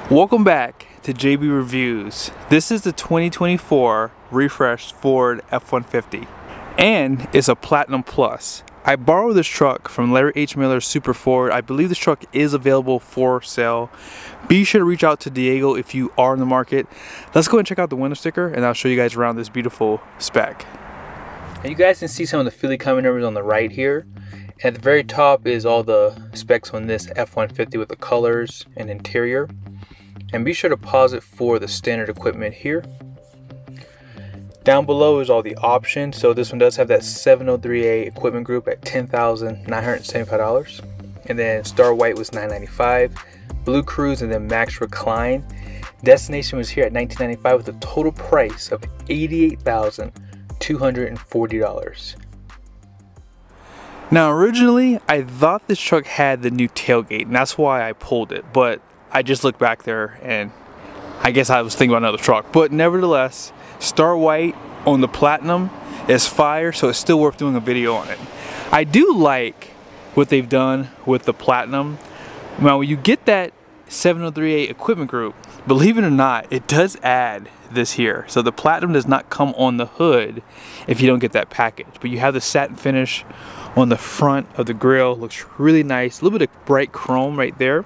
Welcome back to JB Reviews. This is the 2024 refreshed Ford F-150 and it's a Platinum Plus. I borrowed this truck from Larry H. Miller's Super Ford. I believe this truck is available for sale. Be sure to reach out to Diego if you are in the market. Let's go and check out the window sticker and I'll show you guys around this beautiful spec. And you guys can see some of the Philly comment numbers on the right here. At the very top is all the specs on this F-150 with the colors and interior. And be sure to pause it for the standard equipment here. Down below is all the options. So this one does have that 703A equipment group at $10,975. And then Star White was $995. Blue Cruise and then Max Recline. Destination was here at $1995 with a total price of $88,240. Now originally I thought this truck had the new tailgate and that's why I pulled it, but I just looked back there and I guess I was thinking about another truck. But nevertheless, Star White on the Platinum is fire, so it's still worth doing a video on it. I do like what they've done with the Platinum. Now when you get that 703A equipment group, believe it or not, it does add this here. So the Platinum does not come on the hood if you don't get that package. But you have the satin finish on the front of the grille. Looks really nice. A little bit of bright chrome right there.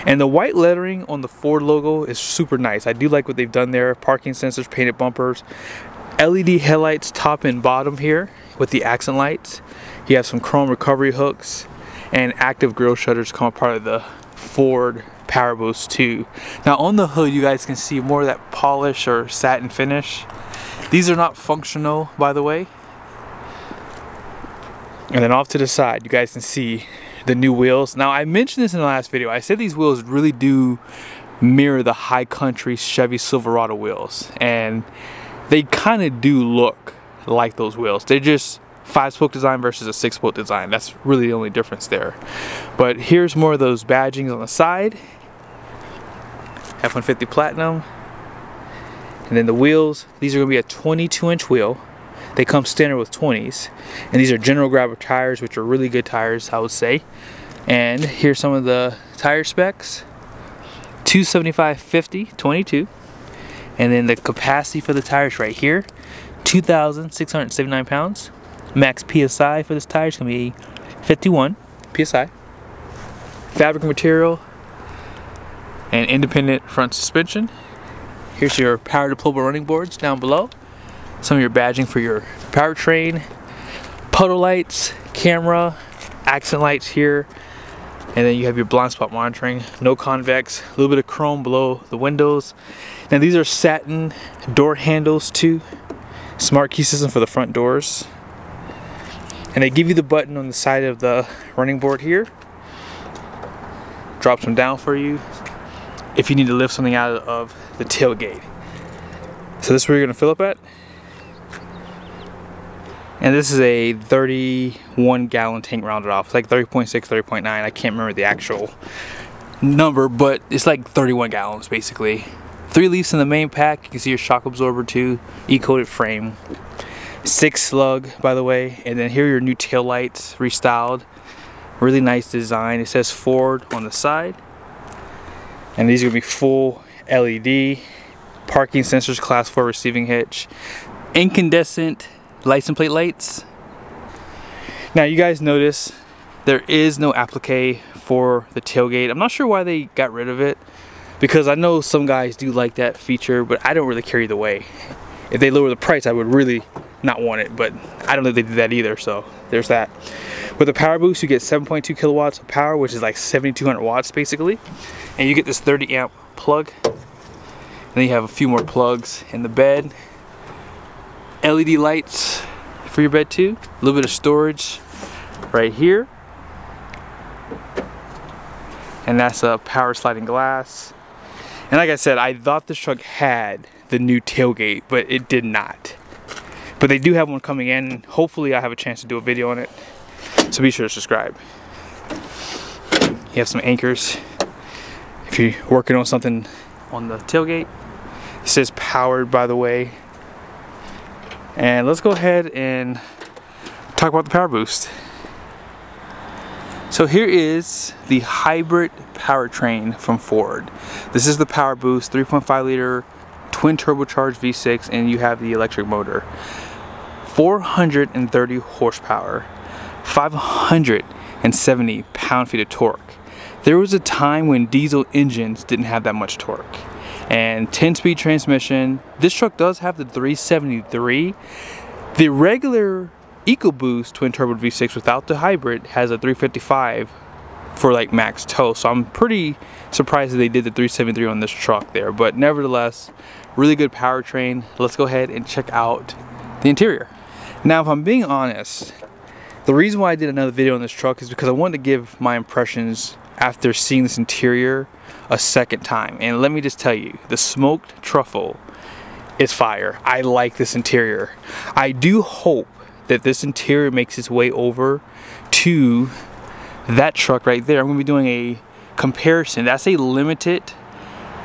And the white lettering on the Ford logo is super nice. I do like what they've done there. Parking sensors, painted bumpers, LED headlights top and bottom here with the accent lights. You have some chrome recovery hooks and active grille shutters come part of the Ford Power Boost too. Now on the hood you guys can see more of that polish or satin finish. These are not functional, by the way. And then off to the side you guys can see the new wheels. Now I mentioned this in the last video. I said these wheels really do mirror the high country Chevy Silverado wheels, and they kind of do look like those wheels. They're just 5-spoke design versus a 6-spoke design. That's really the only difference there. But here's more of those badgings on the side. F-150 Platinum. And then the wheels, these are going to be a 22-inch wheel. They come standard with 20s, and these are General Grabber tires, which are really good tires, I would say. And here's some of the tire specs: 275/50 22, and then the capacity for the tires right here, 2,679 pounds. Max PSI for this tire is going to be 51 PSI. Fabric material and independent front suspension. Here's your power deployable running boards down below. Some of your badging for your powertrain, puddle lights, camera, accent lights here, and then you have your blind spot monitoring, no convex, a little bit of chrome below the windows. Now these are satin door handles too, smart key system for the front doors, and they give you the button on the side of the running board here. Drops them down for you if you need to lift something out of the tailgate. So this is where you're going to fill up at. And this is a 31-gallon tank rounded off. It's like 30.6, 30.9. I can't remember the actual number, but it's like 31 gallons basically. 3 leafs in the main pack. You can see your shock absorber too. E-coated frame. 6 slug, by the way. And then here are your new tail lights, restyled. Really nice design. It says Ford on the side. And these are gonna be full LED. Parking sensors, class 4 receiving hitch. Incandescent license plate lights. Now you guys notice there is no applique for the tailgate. I'm not sure why they got rid of it, because I know some guys do like that feature, but I don't really care either way. If they lower the price, I would really not want it, but I don't know if they did that either, so there's that. With the Power Boost you get 7.2 kilowatts of power, which is like 7,200 watts basically, and you get this 30 amp plug, and then you have a few more plugs in the bed. LED lights for your bed too. A little bit of storage right here. And that's a power sliding glass. And like I said, I thought this truck had the new tailgate, but it did not. But they do have one coming in. Hopefully I have a chance to do a video on it. So be sure to subscribe. You have some anchors if you're working on something on the tailgate. It says powered, by the way. And let's go ahead and talk about the Power Boost. So here is the hybrid powertrain from Ford. This is the Power Boost 3.5 liter twin turbocharged V6, and you have the electric motor. 430 horsepower, 570 pound-feet of torque. There was a time when diesel engines didn't have that much torque. And 10-speed transmission. This truck does have the 373. The regular EcoBoost twin turbo V6 without the hybrid has a 355 for like max tow. So I'm pretty surprised that they did the 373 on this truck there. But nevertheless, really good powertrain. Let's go ahead and check out the interior. Now, if I'm being honest, the reason why I did another video on this truck is because I wanted to give my impressions after seeing this interior a second time. And let me just tell you, the smoked truffle is fire. I like this interior. I do hope that this interior makes its way over to that truck right there. I'm going to be doing a comparison. That's a limited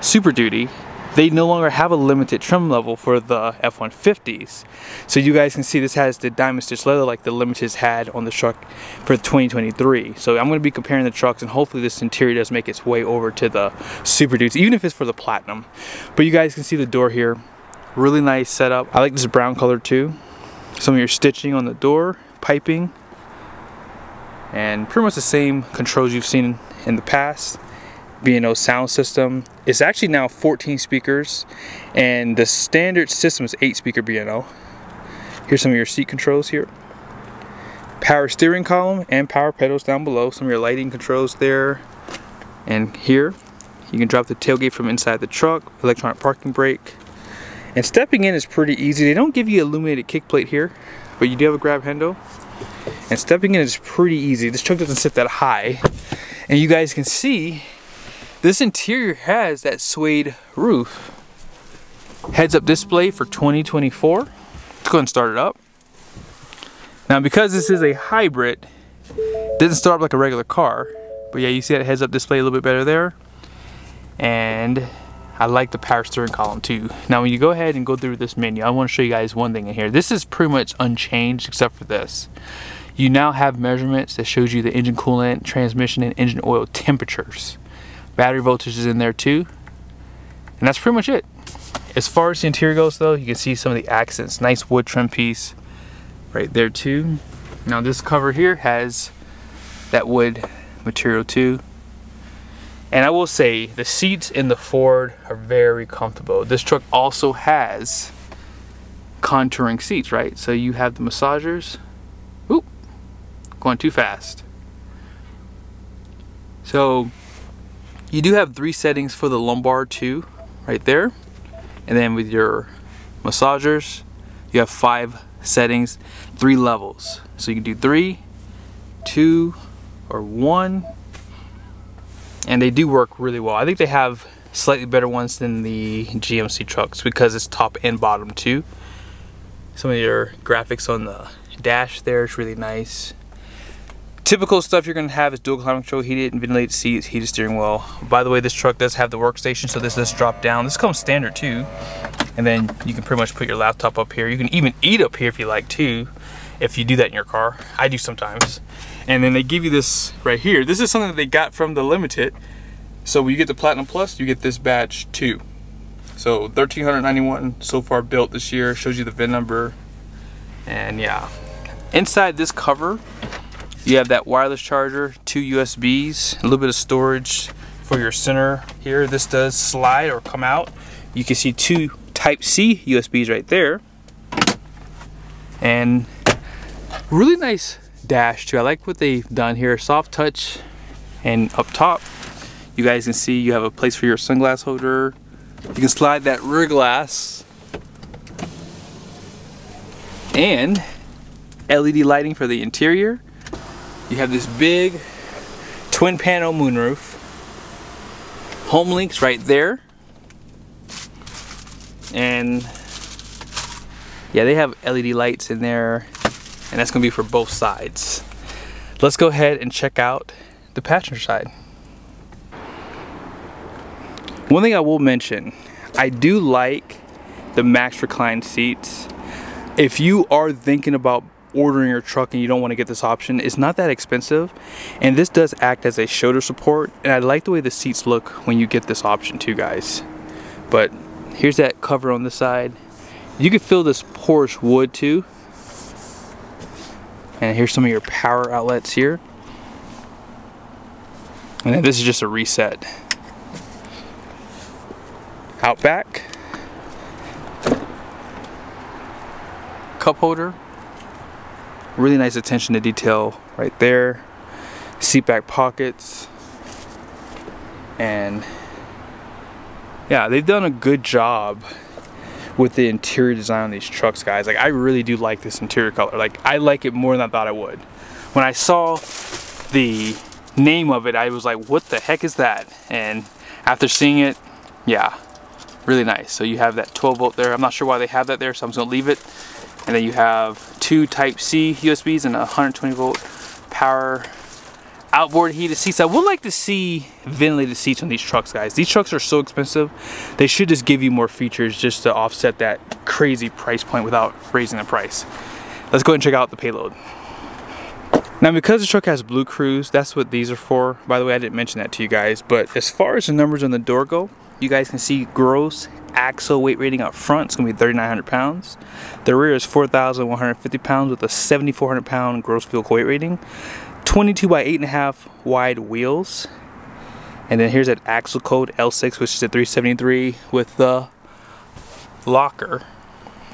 Super Duty. They no longer have a limited trim level for the F150s. So you guys can see this has the diamond stitch leather like the limiteds had on the truck for 2023. So I'm going to be comparing the trucks, and hopefully this interior does make its way over to the Super Duties, even if it's for the Platinum. But you guys can see the door here. Really nice setup. I like this brown color too. Some of your stitching on the door, piping, and pretty much the same controls you've seen in the past. B&O sound system. It's actually now 14 speakers, and the standard system is 8 speaker B&O. Here's some of your seat controls here. Power steering column and power pedals down below. Some of your lighting controls there. And here, you can drop the tailgate from inside the truck, electronic parking brake. And stepping in is pretty easy. They don't give you illuminated kick plate here, but you do have a grab handle. And stepping in is pretty easy. This truck doesn't sit that high. And you guys can see this interior has that suede roof. Heads-up display for 2024. Let's go ahead and start it up. Now, because this is a hybrid, it doesn't start up like a regular car. But yeah, you see that heads-up display a little bit better there. And I like the power steering column too. Now, when you go ahead and go through this menu, I want to show you guys one thing in here. This is pretty much unchanged except for this. You now have measurements that shows you the engine coolant, transmission, and engine oil temperatures. Battery voltage is in there too. And that's pretty much it. As far as the interior goes though, you can see some of the accents. Nice wood trim piece right there too. Now this cover here has that wood material too. And I will say the seats in the Ford are very comfortable. This truck also has contouring seats, right? So you have the massagers. Oop, going too fast. So you do have 3 settings for the lumbar too, right there. And then with your massagers, you have 5 settings, 3 levels. So you can do 3, 2, or 1. And they do work really well. I think they have slightly better ones than the GMC trucks because it's top and bottom too. Some of your graphics on the dash there is really nice. Typical stuff you're going to have is dual climate control, heated and ventilated seats, heated steering wheel. By the way, this truck does have the workstation, so this does drop down. This comes standard too. And then you can pretty much put your laptop up here. You can even eat up here if you like too, if you do that in your car. I do sometimes. And then they give you this right here. This is something that they got from the Limited. So when you get the Platinum Plus, you get this badge too. So 1,391 so far built this year. Shows you the VIN number. And yeah. Inside this cover, you have that wireless charger, 2 USBs, a little bit of storage for your center here. This does slide or come out. You can see 2 Type-C USBs right there. And really nice dash too. I like what they've done here. Soft touch, and up top you guys can see you have a place for your sunglass holder. You can slide that rear glass, and LED lighting for the interior. You have this big twin panel moonroof. Home links right there. And yeah, they have LED lights in there, and that's gonna be for both sides. Let's go ahead and check out the passenger side. One thing I will mention, I do like the max recline seats. If you are thinking about ordering your truck and you don't want to get this option, it's not that expensive, and this does act as a shoulder support, and I like the way the seats look when you get this option too, guys. But here's that cover on the side. You can feel this porous wood too, and here's some of your power outlets here, and then this is just a reset. Out back, cup holder, really nice attention to detail right there, seat back pockets, and yeah, they've done a good job with the interior design on these trucks, guys. Like, I really do like this interior color. Like, I like it more than I thought I would. When I saw the name of it, I was like, what the heck is that? And after seeing it, yeah, really nice. So you have that 12 volt there. I'm not sure why they have that there, so I'm just gonna leave it. And then you have 2 Type-C USBs and a 120 volt power outboard heated seats. I would like to see ventilated seats on these trucks, guys. These trucks are so expensive. They should just give you more features just to offset that crazy price point without raising the price. Let's go ahead and check out the payload. Now, because the truck has Blue Cruise, that's what these are for. By the way, I didn't mention that to you guys, but as far as the numbers on the door go, you guys can see gross axle weight rating up front. It's gonna be 3,900 pounds. The rear is 4,150 pounds with a 7,400 pound gross vehicle weight rating. 22 by 8.5 wide wheels. And then here's that axle code L6, which is at 373 with the locker.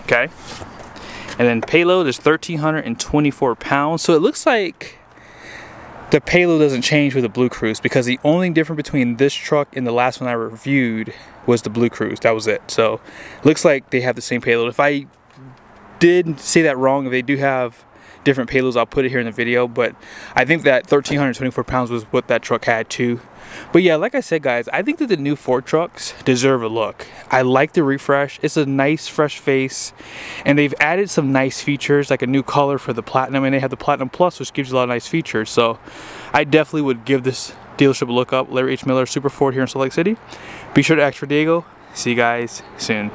Okay. And then payload is 1,324 pounds. So it looks like the payload doesn't change with the Blue Cruise, because the only difference between this truck and the last one I reviewed was the Blue Cruise. That was it. So looks like they have the same payload. If I did say that wrong, if they do have different payloads, I'll put it here in the video, but I think that 1,324 pounds was what that truck had too. But yeah, like I said, guys, I think that the new Ford trucks deserve a look. I like the refresh. It's a nice fresh face, and they've added some nice features like a new color for the Platinum, and they have the Platinum Plus, which gives you a lot of nice features. So I definitely would give this dealership a look up. Larry H. Miller, Super Ford here in Salt Lake City. Be sure to ask for Diego. See you guys soon.